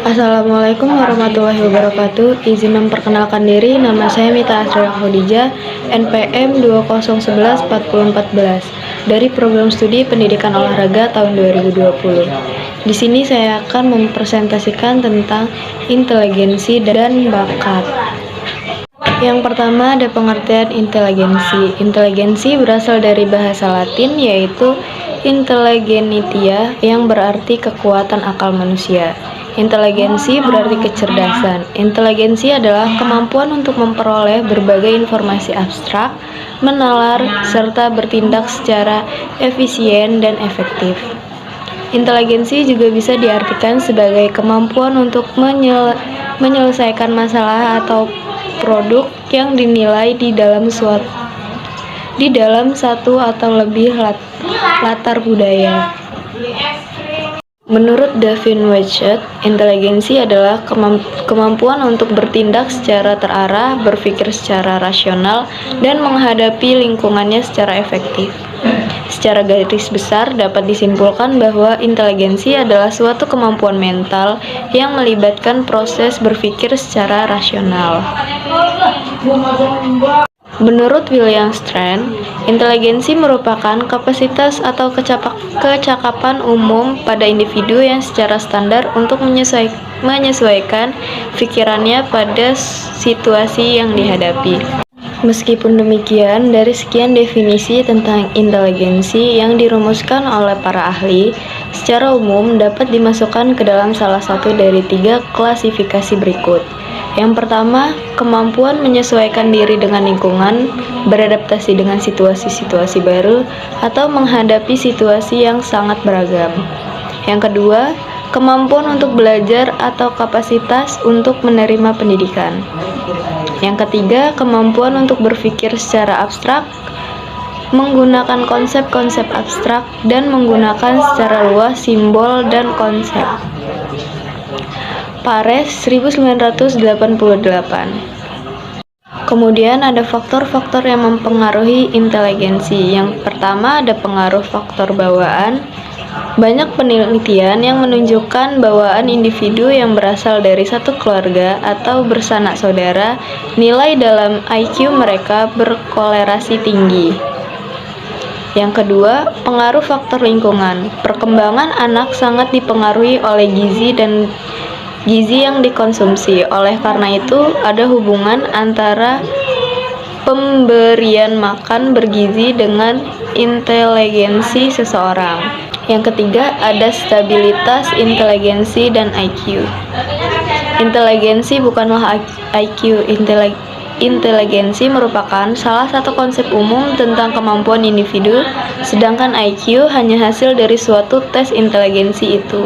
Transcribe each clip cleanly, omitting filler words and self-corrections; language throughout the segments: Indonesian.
Assalamualaikum warahmatullahi wabarakatuh. Izin memperkenalkan diri, nama saya Mita Asriya Khadijah, NPM 2011-4014 dari Program Studi Pendidikan Olahraga tahun 2020. Di sini saya akan mempresentasikan tentang inteligensi dan bakat. Yang pertama ada pengertian inteligensi. Inteligensi berasal dari bahasa Latin yaitu intelligentiae yang berarti kekuatan akal manusia. Inteligensi berarti kecerdasan. Inteligensi adalah kemampuan untuk memperoleh berbagai informasi abstrak, menalar, serta bertindak secara efisien dan efektif. Inteligensi juga bisa diartikan sebagai kemampuan untuk menyelesaikan masalah atau produk yang dinilai di dalam satu atau lebih latar budaya. Menurut Davin Weschert, inteligensi adalah kemampuan untuk bertindak secara terarah, berpikir secara rasional, dan menghadapi lingkungannya secara efektif. Secara garis besar dapat disimpulkan bahwa inteligensi adalah suatu kemampuan mental yang melibatkan proses berpikir secara rasional. Menurut William Strand, inteligensi merupakan kapasitas atau kecakapan umum pada individu yang secara standar untuk menyesuaikan pikirannya pada situasi yang dihadapi. Meskipun demikian, dari sekian definisi tentang inteligensi yang dirumuskan oleh para ahli, secara umum dapat dimasukkan ke dalam salah satu dari 3 klasifikasi berikut. Yang pertama, kemampuan menyesuaikan diri dengan lingkungan, beradaptasi dengan situasi-situasi baru, atau menghadapi situasi yang sangat beragam. Yang kedua, kemampuan untuk belajar atau kapasitas untuk menerima pendidikan. Yang ketiga, kemampuan untuk berpikir secara abstrak, menggunakan konsep-konsep abstrak, dan menggunakan secara luas simbol dan konsep. Pares 1988. Kemudian ada faktor-faktor yang mempengaruhi inteligensi. Yang pertama ada pengaruh faktor bawaan. Banyak penelitian yang menunjukkan bawaan individu yang berasal dari satu keluarga atau bersanak saudara, nilai dalam IQ mereka berkolerasi tinggi. Yang kedua, pengaruh faktor lingkungan. Perkembangan anak sangat dipengaruhi oleh gizi yang dikonsumsi. Oleh karena itu, ada hubungan antara pemberian makan bergizi dengan inteligensi seseorang. Yang ketiga, ada stabilitas inteligensi dan IQ. Inteligensi bukanlah IQ. Inteligensi merupakan salah satu konsep umum tentang kemampuan individu, sedangkan IQ hanya hasil dari suatu tes inteligensi itu.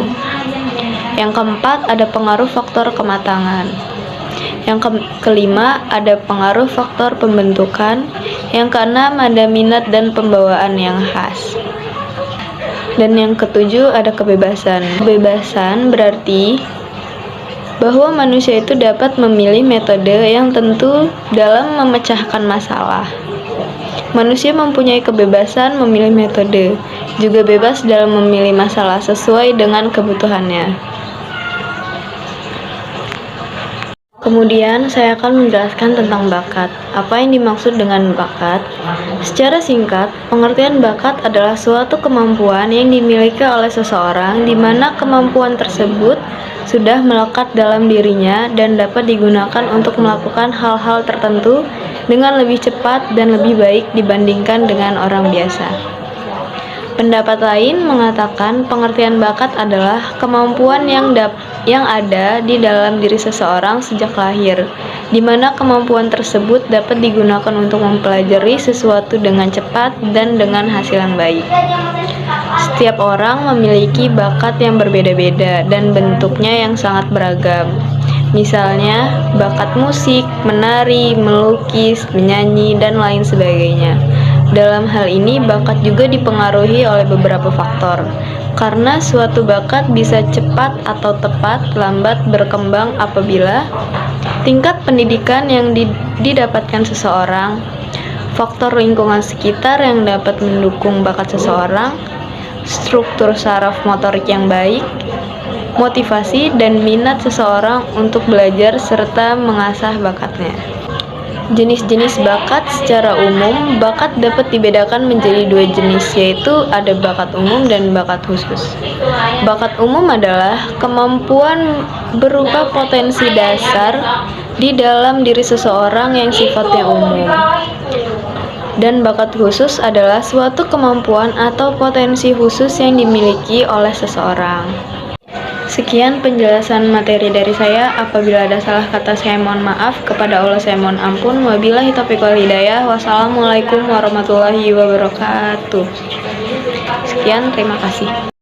Yang keempat, ada pengaruh faktor kematangan. Yang kelima, ada pengaruh faktor pembentukan. Yang keenam, ada minat dan pembawaan yang khas. Dan yang ketujuh, ada kebebasan. Kebebasan berarti bahwa manusia itu dapat memilih metode yang tentu dalam memecahkan masalah. Manusia mempunyai kebebasan memilih metode, juga bebas dalam memilih masalah sesuai dengan kebutuhannya. Kemudian saya akan menjelaskan tentang bakat. Apa yang dimaksud dengan bakat? Secara singkat, pengertian bakat adalah suatu kemampuan yang dimiliki oleh seseorang di mana kemampuan tersebut sudah melekat dalam dirinya dan dapat digunakan untuk melakukan hal-hal tertentu dengan lebih cepat dan lebih baik dibandingkan dengan orang biasa. Pendapat lain mengatakan pengertian bakat adalah kemampuan yang ada di dalam diri seseorang sejak lahir, di mana kemampuan tersebut dapat digunakan untuk mempelajari sesuatu dengan cepat dan dengan hasil yang baik. Setiap orang memiliki bakat yang berbeda-beda dan bentuknya yang sangat beragam. Misalnya, bakat musik, menari, melukis, menyanyi, dan lain sebagainya. Dalam hal ini, bakat juga dipengaruhi oleh beberapa faktor. Karena suatu bakat bisa cepat atau lambat berkembang apabila tingkat pendidikan yang didapatkan seseorang, faktor lingkungan sekitar yang dapat mendukung bakat seseorang, struktur saraf motorik yang baik, motivasi, dan minat seseorang untuk belajar serta mengasah bakatnya. Jenis-jenis bakat secara umum, bakat dapat dibedakan menjadi dua jenis, yaitu ada bakat umum dan bakat khusus. Bakat umum adalah kemampuan berupa potensi dasar di dalam diri seseorang yang sifatnya umum. Dan bakat khusus adalah suatu kemampuan atau potensi khusus yang dimiliki oleh seseorang. Sekian penjelasan materi dari saya. Apabila ada salah kata, saya mohon maaf. Kepada Allah saya mohon ampun. Wabillahi taufiq wal hidayah. Wassalamualaikum warahmatullahi wabarakatuh. Sekian, terima kasih.